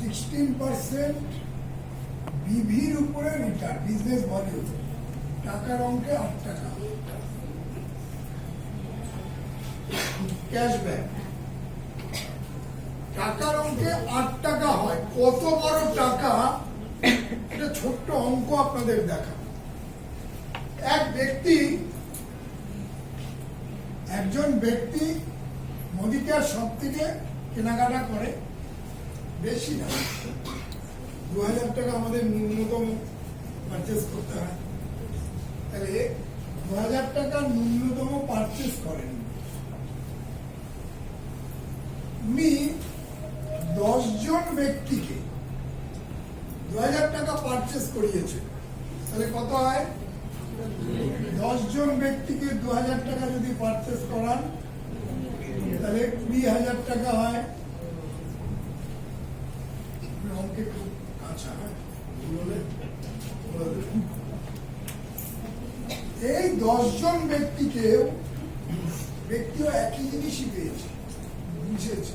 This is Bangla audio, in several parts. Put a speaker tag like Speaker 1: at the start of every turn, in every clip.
Speaker 1: 16% বিভির উপরে রিটার্ন, বিজনেস ভ্যালু টাকার অঙ্কে 8 টাকা ক্যাশব্যাক, টাকার অঙ্কে 8 টাকা হয়। কত বড় টাকা, এটা ছোট্ট অঙ্ক আপনাদের দেখা। একজন ব্যক্তি মুদিকেয়ার শপ থেকে কেনাকাটা করে, বেশি না 2000 টাকা আমাদের ন্যূনতম পারচেস করতে হয়। তাহলে 2000 টাকা ন্যূনতম পারচেস করেন উনি। 10 জন ব্যক্তিকে 2000 টাকা পারচেস করিয়েছে, তাহলে কত হয়? 10 জন ব্যক্তিকে 2000 টাকা যদি পারচেস করান তাহলে 20,000 টাকা হয়। অঙ্কে খুব কাঁচা হয়। এই 10 জন ব্যক্তিও একই জিনিসই পেয়েছে, বুঝেছে।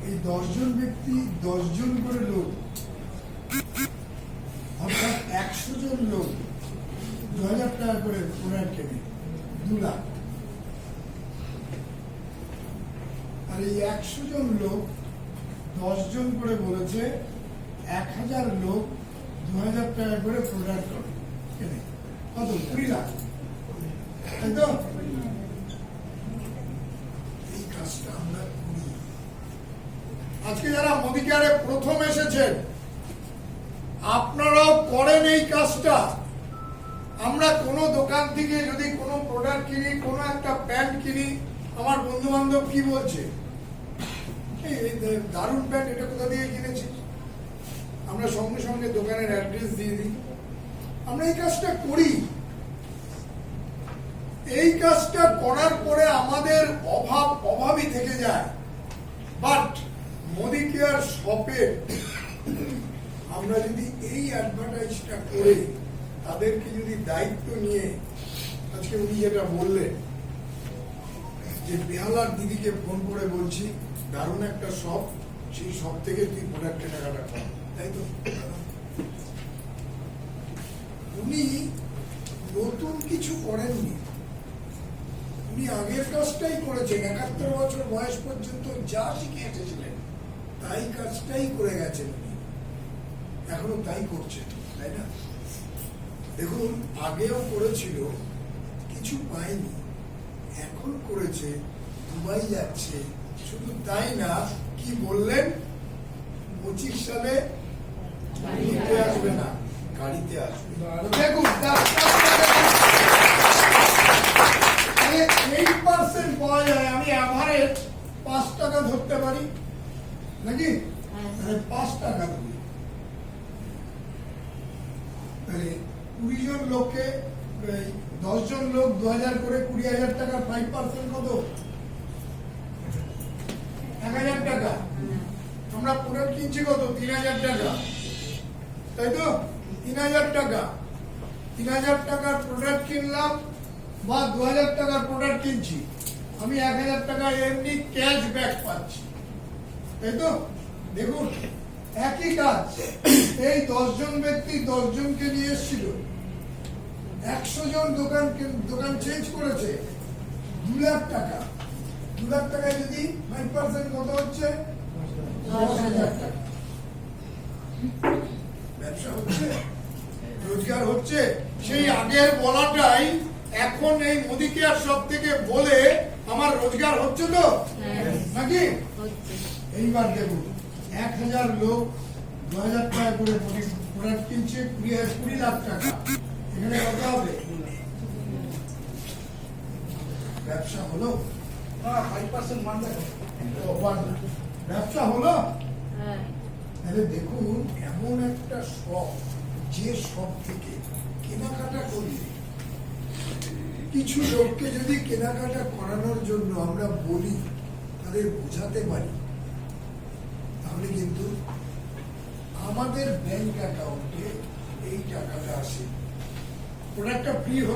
Speaker 1: এই 10 জন ব্যক্তি 10 জন করে লোক, অর্থাৎ 100 জন লোক 2000 টাকা করে প্রোডাক্ট কেনে, 2 লাখ। আর এই 100 জন লোক 10 জন করে বলেছে 1000 লোক 2000 টাকা করে প্রোডাক্ট কেনে, কত? 20 লাখ, তাই তো? এই কাজটা আমরা করি। আজকে যারা মুদিকেয়ারে প্রথম এসেছেন, আপনারাও করেন এই কাজটা। আমরা কোনো দোকান থেকে যদি কোনো প্রোডাক্ট কিনি, কোনো একটা প্যান্ট কিনি, আমার বন্ধু বান্ধব কি বলছে, দারুণ প্যান্ট, এটা কোথা থেকে কিনেছি? আমরা সঙ্গে সঙ্গে দোকানের অ্যাড্রেস দিয়ে দিই। আমরা এই কাজটা করি। এই কাজটা করার পরে আমাদের অভাবই থেকে যায়। বাট মুদিকেয়ার শপে আমরা যদি এই অ্যাডভার্টাইজটা করে তাদেরকে যদি দায়িত্ব নিয়ে, আজকে উনি যেটা বললেন যে বেহালার দিদিকে ফোন করে বলছি দারুণ একটা শপ, সেই শপ থেকে তুই প্রোডাক্ট কেনাকাটা কর, তাই তো? উনি নতুন কিছু করেননি, উনি আগের কাজটাই করেছেন। 71 বছর বয়স পর্যন্ত যা শিখে এসেছিলেন তাই কাজটাই করে গেছেন উনি, এখনো তাই করছেন, তাই না? দেখুন, আগেও করেছিল, কিছু পায়নি, এখন করেছে, দুবাই যাচ্ছে। শুধু তাই না, কি বললেন? 25 সালে আসবে না, গাড়িতে আসবে। দেখুন 8% পাওয়া যায়। আমি অ্যাভারেজ 5 টাকা ধরতে পারি নাকি? 5 টাকা ধরি। তাহলে 20 জন লোককে, 10 জন লোক 2000 করে 20,000 টাকা, 5% কত? 1000 টাকা। আমরা প্রোডাক্ট কিনছি কত? 3000 টাকা, তাই তো? 3000 টাকা, 3000 টাকার প্রোডাক্ট কিনলাম বা 2000 টাকার প্রোডাক্ট কিনছি, আমি 1000 টাকা এমনি ক্যাশব্যাক পাচ্ছি, তাই তো? দেখুন, একই কাজ। এই 10 জন ব্যক্তি 10 জনকে নিয়ে এসেছিল, 100 জন দোকান চেঞ্জ করেছে, 2 লাখ টাকা। 2 লাখ টাকায় যদি 5% কত হচ্ছে? 10,000 টাকা। ব্যবসা হচ্ছে, রোজগার হচ্ছে। সেই আগের বলাটাই এখন এই মুদিকেয়ার শপ থেকে বলে আমার রোজগার হচ্ছে তো নাকি? এইবার দেখুন, 1000 লোক 2000 টাকা করে প্রোডাক্ট কিনছে, 20 লাখ টাকা। এখানে কত হবে? ব্যবসা হলো? 5% মান দেখো, ব্যবসা হলো। তাহলে দেখুন, এমন একটা শপ, যে শপ থেকে কেনাকাটা করি, কিছু লোককে যদি কেনাকাটা করানোর জন্য আমরা বলি, তাদের বোঝাতে পারি, তাহলে কিন্তু আমাদের ব্যাংক অ্যাকাউন্টে এই টাকাটা আসে। প্রোডাক্টটা ফ্রি হলো।